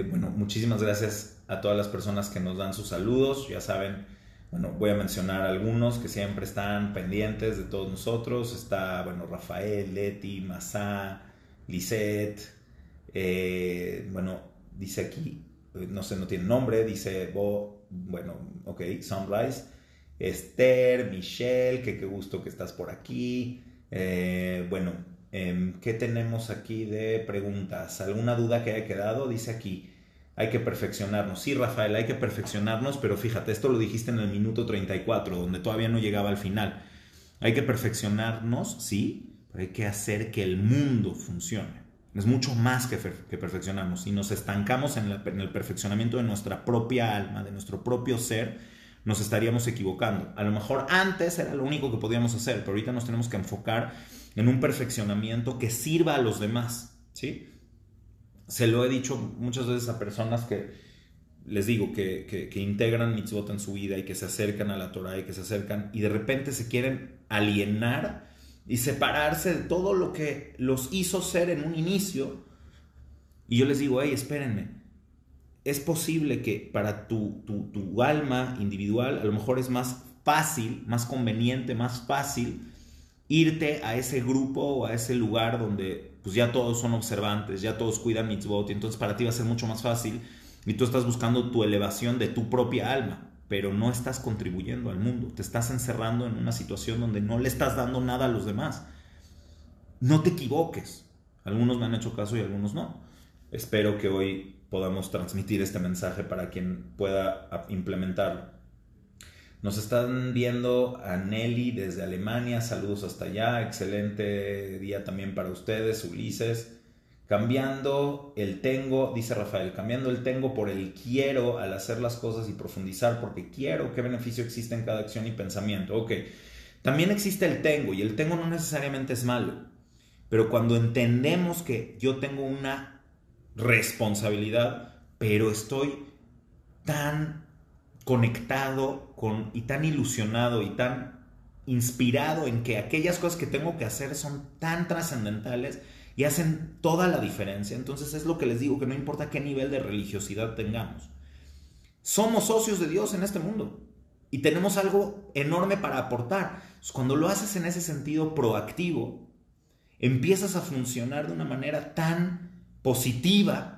Bueno, muchísimas gracias a todas las personas que nos dan sus saludos. Ya saben, bueno, voy a mencionar algunos que siempre están pendientes de todos nosotros. Está, bueno, Rafael, Leti, Masá, Lisette. Bueno, dice aquí, no sé, no tiene nombre, dice bueno, ok, Sunrise. Esther, Michelle, que qué gusto que estás por aquí. Bueno, ¿qué tenemos aquí de preguntas? ¿Alguna duda que haya quedado? Dice aquí, hay que perfeccionarnos. Sí, Rafael, hay que perfeccionarnos, pero fíjate, esto lo dijiste en el minuto 34, donde todavía no llegaba al final. Hay que perfeccionarnos, sí, pero hay que hacer que el mundo funcione. Es mucho más que perfeccionarnos. Si nos estancamos en el perfeccionamiento de nuestra propia alma, de nuestro propio ser, nos estaríamos equivocando. A lo mejor antes era lo único que podíamos hacer, pero ahorita nos tenemos que enfocar en un perfeccionamiento que sirva a los demás, ¿sí? Se lo he dicho muchas veces a personas que les digo que integran mitzvot en su vida y que se acercan a la Torah y que se acercan y de repente se quieren alienar y separarse de todo lo que los hizo ser en un inicio. Y yo les digo, hey, espérenme. Es posible que para tu alma individual a lo mejor es más fácil, más conveniente, más fácil irte a ese grupo o a ese lugar donde pues ya todos son observantes, ya todos cuidan mitzvot, y entonces para ti va a ser mucho más fácil y tú estás buscando tu elevación de tu propia alma, pero no estás contribuyendo al mundo, te estás encerrando en una situación donde no le estás dando nada a los demás. No te equivoques. Algunos me han hecho caso y algunos no. Espero que hoy podamos transmitir este mensaje para quien pueda implementarlo. Nos están viendo a Nelly desde Alemania, saludos hasta allá, excelente día también para ustedes, Ulises. Cambiando el tengo, dice Rafael, cambiando el tengo por el quiero al hacer las cosas y profundizar porque quiero, ¿qué beneficio existe en cada acción y pensamiento? Ok, también existe el tengo y el tengo no necesariamente es malo, pero cuando entendemos que yo tengo una responsabilidad, pero estoy tan conectado y tan ilusionado y tan inspirado en que aquellas cosas que tengo que hacer son tan trascendentales y hacen toda la diferencia. Entonces es lo que les digo, que no importa qué nivel de religiosidad tengamos. Somos socios de Dios en este mundo y tenemos algo enorme para aportar. Cuando lo haces en ese sentido proactivo, empiezas a funcionar de una manera tan positiva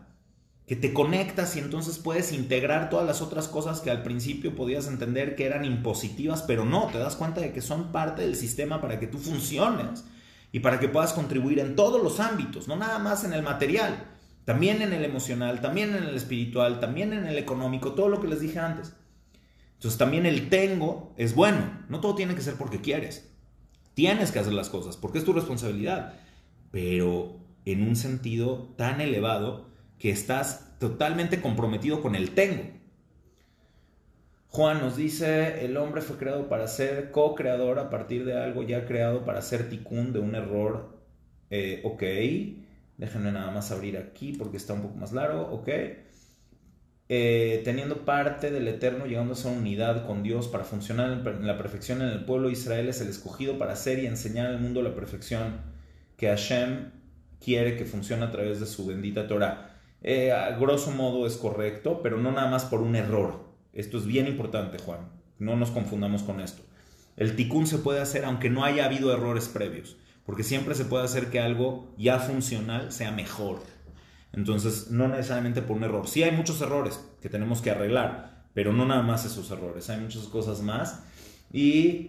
que te conectas y entonces puedes integrar todas las otras cosas que al principio podías entender que eran impositivas, pero no, te das cuenta de que son parte del sistema para que tú funciones y para que puedas contribuir en todos los ámbitos, no nada más en el material, también en el emocional, también en el espiritual, también en el económico, todo lo que les dije antes. Entonces también el tengo es bueno, no todo tiene que ser porque quieres, tienes que hacer las cosas porque es tu responsabilidad, pero en un sentido tan elevado que estás totalmente comprometido con el tengo. Juan nos dice, el hombre fue creado para ser co-creador a partir de algo ya creado para ser tikkun de un error. Ok, déjenme nada más abrir aquí porque está un poco más largo. Ok, teniendo parte del eterno, llegando a esa unidad con Dios para funcionar en la perfección en el pueblo de Israel, es el escogido para hacer y enseñar al mundo la perfección que Hashem quiere que funcione a través de su bendita Torah. A grosso modo es correcto, pero no nada más por un error. Esto es bien importante, Juan. No nos confundamos con esto. El tikkun se puede hacer aunque no haya habido errores previos, porque siempre se puede hacer que algo ya funcional sea mejor. Entonces, no necesariamente por un error. Sí hay muchos errores que tenemos que arreglar, pero no nada más esos errores. Hay muchas cosas más. Y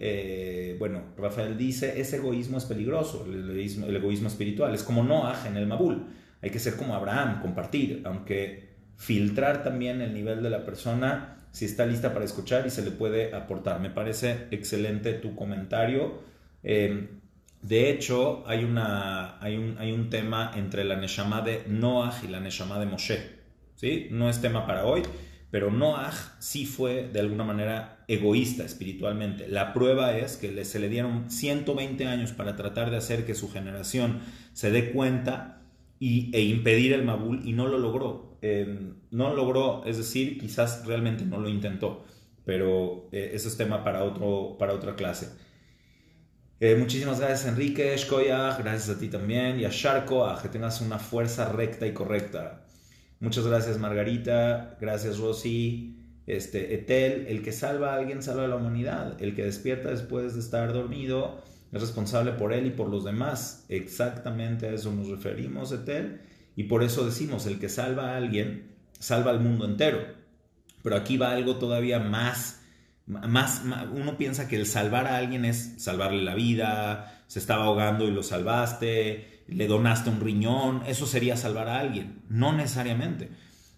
bueno, Rafael dice, ese egoísmo es peligroso, el egoísmo espiritual. Es como Noaj en el Mabul. Hay que ser como Abraham, compartir, aunque filtrar también el nivel de la persona si está lista para escuchar y se le puede aportar. Me parece excelente tu comentario. De hecho, hay un tema entre la Neshama de Noaj y la Neshama de Moshe, ¿sí? No es tema para hoy, pero Noaj sí fue de alguna manera egoísta espiritualmente. La prueba es que se le dieron 120 años para tratar de hacer que su generación se dé cuenta e impedir el Mabul y no lo logró. No lo logró, es decir, quizás realmente no lo intentó, pero eso es tema para otra clase. Muchísimas gracias, Enrique, Shkoyach, gracias a ti también, y a Sharko, a que tengas una fuerza recta y correcta. Muchas gracias, Margarita, gracias, Rosy. Etel, el que salva a alguien salva a la humanidad, el que despierta después de estar dormido es responsable por él y por los demás. Exactamente a eso nos referimos, Etel, y por eso decimos, el que salva a alguien salva al mundo entero. Pero aquí va algo todavía más. Uno piensa que el salvar a alguien es salvarle la vida, se estaba ahogando y lo salvaste, le donaste un riñón, eso sería salvar a alguien. No necesariamente.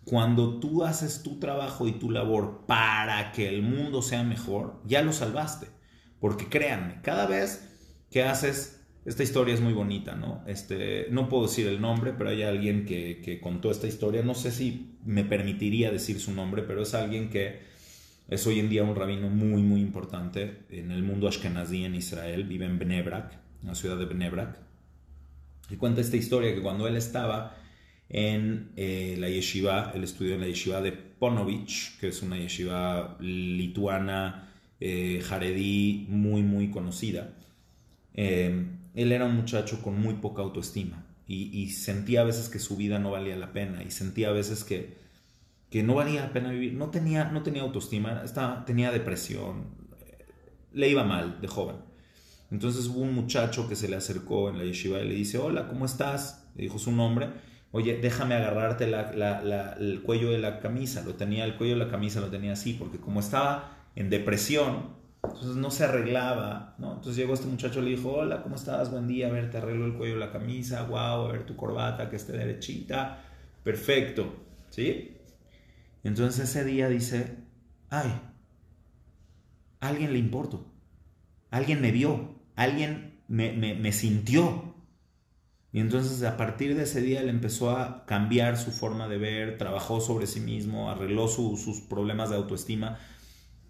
Cuando tú haces tu trabajo y tu labor para que el mundo sea mejor, ya lo salvaste. Porque créanme, cada vez que haces, esta historia es muy bonita, ¿no? No puedo decir el nombre, pero hay alguien que contó esta historia, no sé si me permitiría decir su nombre, pero es alguien que es hoy en día un rabino muy, muy importante en el mundo ashkenazí en Israel, vive en Bnei Brak, en la ciudad de Bnei Brak, y cuenta esta historia que cuando él estaba en la yeshiva, él estudió en la yeshiva de Ponovich, que es una yeshiva lituana, jaredí, muy, muy conocida. Él era un muchacho con muy poca autoestima y sentía a veces que su vida no valía la pena y sentía a veces que no valía la pena vivir, no tenía autoestima, tenía depresión, le iba mal de joven. Entonces hubo un muchacho que se le acercó en la yeshiva y le dice, hola, ¿cómo estás? Le dijo su nombre, Oye, déjame agarrarte el cuello de la camisa. El cuello de la camisa lo tenía así, porque como estaba en depresión, entonces no se arreglaba, ¿no? Entonces llegó este muchacho y le dijo, hola, ¿cómo estás? Buen día, a ver, te arreglo el cuello de la camisa, wow, a ver tu corbata que esté derechita, perfecto, ¿sí? Entonces ese día dice, ay, a alguien le importo, alguien me vio, alguien me sintió. Y entonces a partir de ese día él empezó a cambiar su forma de ver, trabajó sobre sí mismo, arregló sus problemas de autoestima,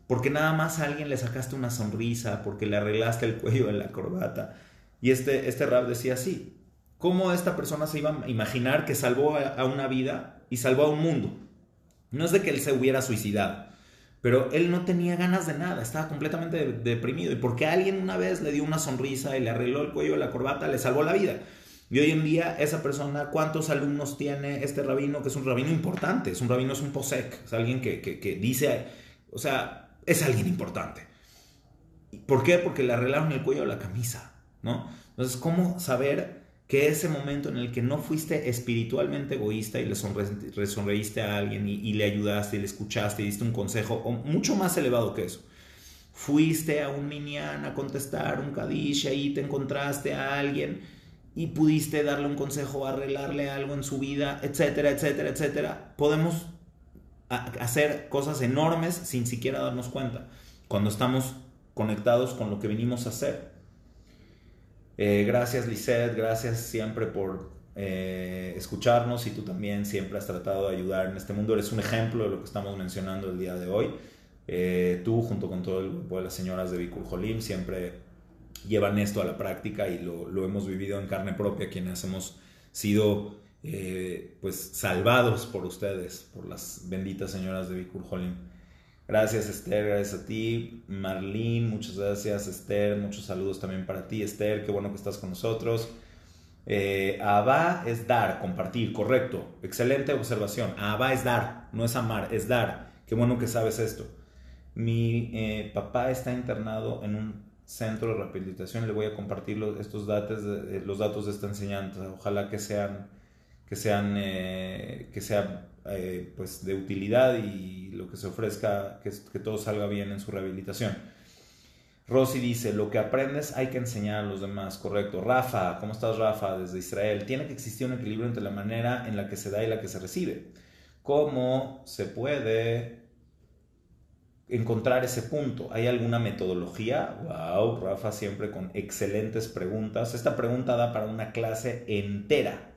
porque nada más a alguien le sacaste una sonrisa, porque le arreglaste el cuello de la corbata. Y este rap decía así, ¿cómo esta persona se iba a imaginar que salvó a una vida y salvó a un mundo? No es de que él se hubiera suicidado, pero él no tenía ganas de nada, estaba completamente deprimido. Y porque alguien una vez le dio una sonrisa y le arregló el cuello de la corbata, le salvó la vida. Y hoy en día esa persona, ¿cuántos alumnos tiene este rabino? Que es un rabino importante, es un posek, es alguien que dice, o sea, es alguien importante. ¿Por qué? Porque le arreglaron el cuello de la camisa, ¿no? Entonces, ¿cómo saber que ese momento en el que no fuiste espiritualmente egoísta y le sonreíste a alguien y le ayudaste y le escuchaste y diste un consejo o mucho más elevado que eso? Fuiste a un minyan a contestar un kadish y ahí te encontraste a alguien y pudiste darle un consejo, arreglarle algo en su vida, etcétera, etcétera, etcétera. Podemos hacer cosas enormes sin siquiera darnos cuenta cuando estamos conectados con lo que vinimos a hacer. Gracias Lisette, gracias siempre por escucharnos, y tú también siempre has tratado de ayudar en este mundo, eres un ejemplo de lo que estamos mencionando el día de hoy. Tú junto con todo el grupo de las señoras de Bikur Jolim siempre llevan esto a la práctica y lo hemos vivido en carne propia, quienes hemos sido pues salvados por ustedes, por las benditas señoras de Bikur Jolim. Gracias Esther, gracias a ti. Marlene, muchas gracias Esther, muchos saludos también para ti Esther, qué bueno que estás con nosotros. Abba es dar, compartir, correcto, excelente observación. Abba es dar, no es amar, es dar. Qué bueno que sabes esto. Mi papá está internado en un centro de rehabilitación, le voy a compartir los datos de esta enseñanza, ojalá que sea pues de utilidad y lo que se ofrezca, que todo salga bien en su rehabilitación. Rosy dice, lo que aprendes hay que enseñar a los demás, correcto. Rafa, ¿cómo estás Rafa? Desde Israel, tiene que existir un equilibrio entre la manera en la que se da y la que se recibe. ¿Cómo se puede encontrar ese punto? ¿Hay alguna metodología? Wow, Rafa siempre con excelentes preguntas. Esta pregunta da para una clase entera,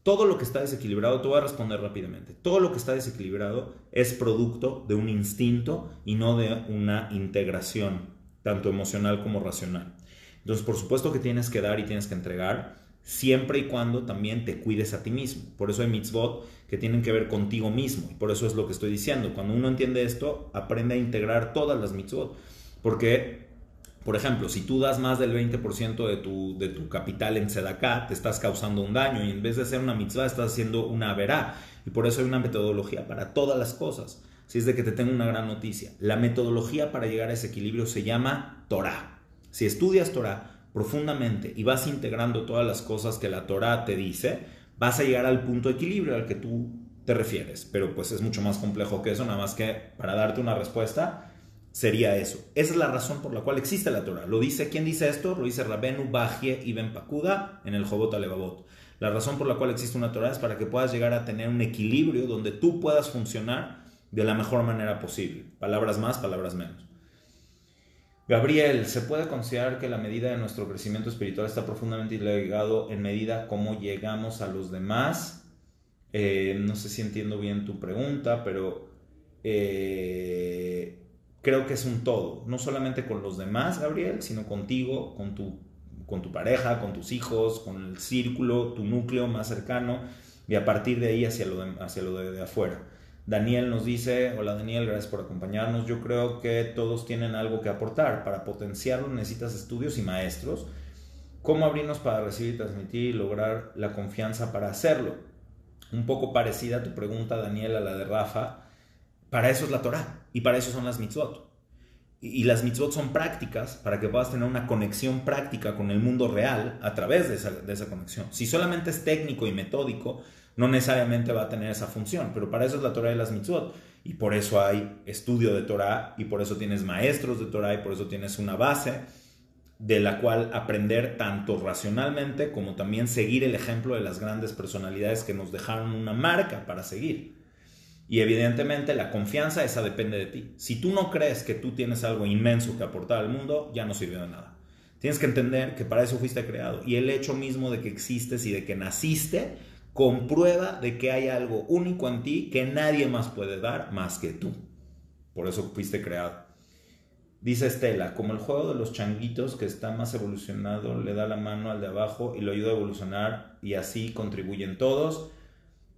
Todo lo que está desequilibrado, te voy a responder rápidamente, todo lo que está desequilibrado es producto de un instinto y no de una integración, tanto emocional como racional. Entonces, por supuesto que tienes que dar y tienes que entregar, siempre y cuando también te cuides a ti mismo. Por eso hay mitzvot que tienen que ver contigo mismo, y por eso es lo que estoy diciendo. Cuando uno entiende esto, aprende a integrar todas las mitzvot, porque por ejemplo, si tú das más del 20% de tu capital en Sedaká, te estás causando un daño, y en vez de hacer una mitzvah, estás haciendo una verá. Y por eso hay una metodología para todas las cosas. Si es de que te tengo una gran noticia. La metodología para llegar a ese equilibrio se llama Torah. Si estudias Torah profundamente y vas integrando todas las cosas que la Torah te dice, vas a llegar al punto de equilibrio al que tú te refieres. Pero pues es mucho más complejo que eso, nada más que para darte una respuesta sería eso. Esa es la razón por la cual existe la Torah. ¿Quién dice esto? Lo dice Rabenu Bajie Ibn Pakuda en el Jobot Alevavot. La razón por la cual existe una Torah es para que puedas llegar a tener un equilibrio donde tú puedas funcionar de la mejor manera posible. Palabras más, palabras menos. Gabriel, ¿se puede considerar que la medida de nuestro crecimiento espiritual está profundamente ligado en medida cómo llegamos a los demás? No sé si entiendo bien tu pregunta, pero creo que es un todo, no solamente con los demás, Gabriel, sino contigo, con tu pareja, con tus hijos, con el círculo, tu núcleo más cercano, y a partir de ahí hacia lo de afuera. Daniel nos dice, hola Daniel, gracias por acompañarnos. Yo creo que todos tienen algo que aportar. Para potenciarlo necesitas estudios y maestros. ¿Cómo abrirnos para recibir, transmitir y lograr la confianza para hacerlo? Un poco parecida a tu pregunta, Daniel, a la de Rafa. Para eso es la Torah y para eso son las mitzvot. Y las mitzvot son prácticas para que puedas tener una conexión práctica con el mundo real a través de esa conexión. Si solamente es técnico y metódico, no necesariamente va a tener esa función, pero para eso es la Torah y las mitzvot. Y por eso hay estudio de Torah, y por eso tienes maestros de Torah, y por eso tienes una base de la cual aprender tanto racionalmente como también seguir el ejemplo de las grandes personalidades que nos dejaron una marca para seguir. Y evidentemente la confianza, esa depende de ti. Si tú no crees que tú tienes algo inmenso que aportar al mundo, ya no sirvió de nada. Tienes que entender que para eso fuiste creado. Y el hecho mismo de que existes y de que naciste comprueba de que hay algo único en ti que nadie más puede dar más que tú. Por eso fuiste creado. Dice Estela, como el juego de los changuitos que está más evolucionado le da la mano al de abajo y lo ayuda a evolucionar y así contribuyen todos.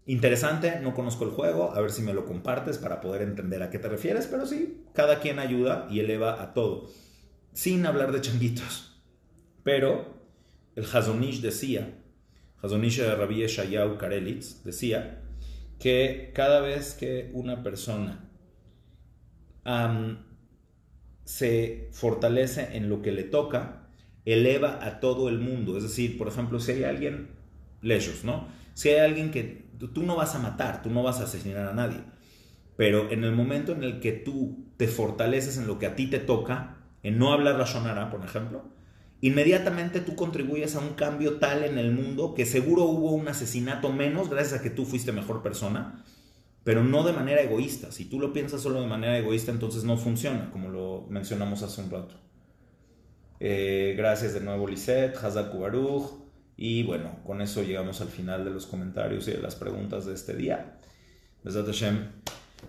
Interesante, no conozco el juego, a ver si me lo compartes para poder entender a qué te refieres, pero sí, cada quien ayuda y eleva a todo, sin hablar de changuitos. Pero el Hazon Ish decía, Hazon Ish de Rabbi Yeshayahu Karelitz decía que cada vez que una persona se fortalece en lo que le toca, eleva a todo el mundo. Es decir, por ejemplo, si hay alguien, lejos, ¿no? Si hay alguien que tú no vas a matar, tú no vas a asesinar a nadie, pero en el momento en el que tú te fortaleces en lo que a ti te toca, en no hablar la Shonara, por ejemplo, inmediatamente tú contribuyes a un cambio tal en el mundo que seguro hubo un asesinato menos gracias a que tú fuiste mejor persona, pero no de manera egoísta. Si tú lo piensas solo de manera egoísta, entonces no funciona, como lo mencionamos hace un rato. Gracias de nuevo, Lisette, Hazak Baruch. Y bueno, con eso llegamos al final de los comentarios y de las preguntas de este día. Besat Hashem.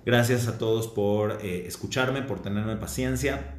Gracias a todos por escucharme, por tenerme paciencia.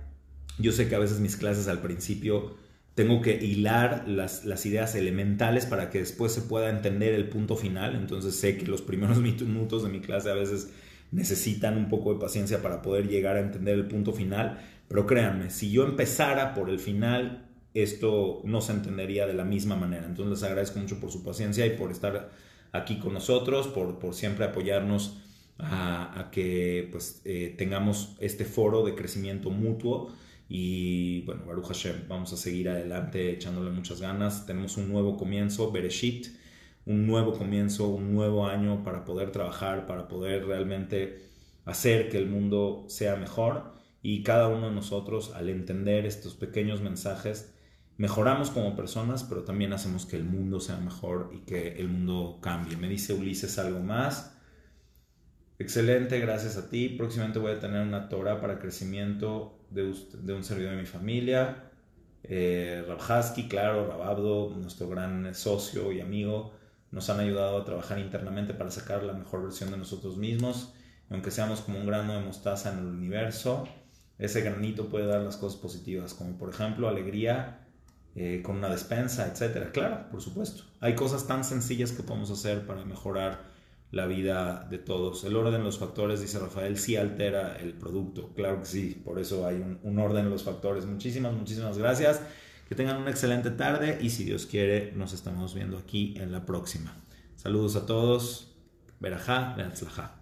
Yo sé que a veces mis clases al principio tengo que hilar las ideas elementales para que después se pueda entender el punto final. Entonces sé que los primeros minutos de mi clase a veces necesitan un poco de paciencia para poder llegar a entender el punto final. Pero créanme, si yo empezara por el final, esto no se entendería de la misma manera. Entonces les agradezco mucho por su paciencia y por estar aquí con nosotros, por siempre apoyarnos a que pues, tengamos este foro de crecimiento mutuo. Y bueno, Baruch Hashem, vamos a seguir adelante echándole muchas ganas. Tenemos un nuevo comienzo, Bereshit, un nuevo comienzo, un nuevo año para poder trabajar, para poder realmente hacer que el mundo sea mejor. Y cada uno de nosotros, al entender estos pequeños mensajes, mejoramos como personas, pero también hacemos que el mundo sea mejor y que el mundo cambie. Me dice Ulises algo más. Excelente, gracias a ti. Próximamente voy a tener una Torah para crecimiento de un servidor de mi familia. Rab Hasky, claro, Rab Abdo, nuestro gran socio y amigo, nos han ayudado a trabajar internamente para sacar la mejor versión de nosotros mismos. Y aunque seamos como un grano de mostaza en el universo, ese granito puede dar las cosas positivas, como por ejemplo alegría con una despensa, etcétera. Claro, por supuesto. Hay cosas tan sencillas que podemos hacer para mejorar la vida de todos. El orden de los factores, dice Rafael, sí altera el producto. Claro que sí, por eso hay un orden de los factores. Muchísimas gracias. Que tengan una excelente tarde y si Dios quiere, nos estamos viendo aquí en la próxima. Saludos a todos. Berajá, Beatzlajá.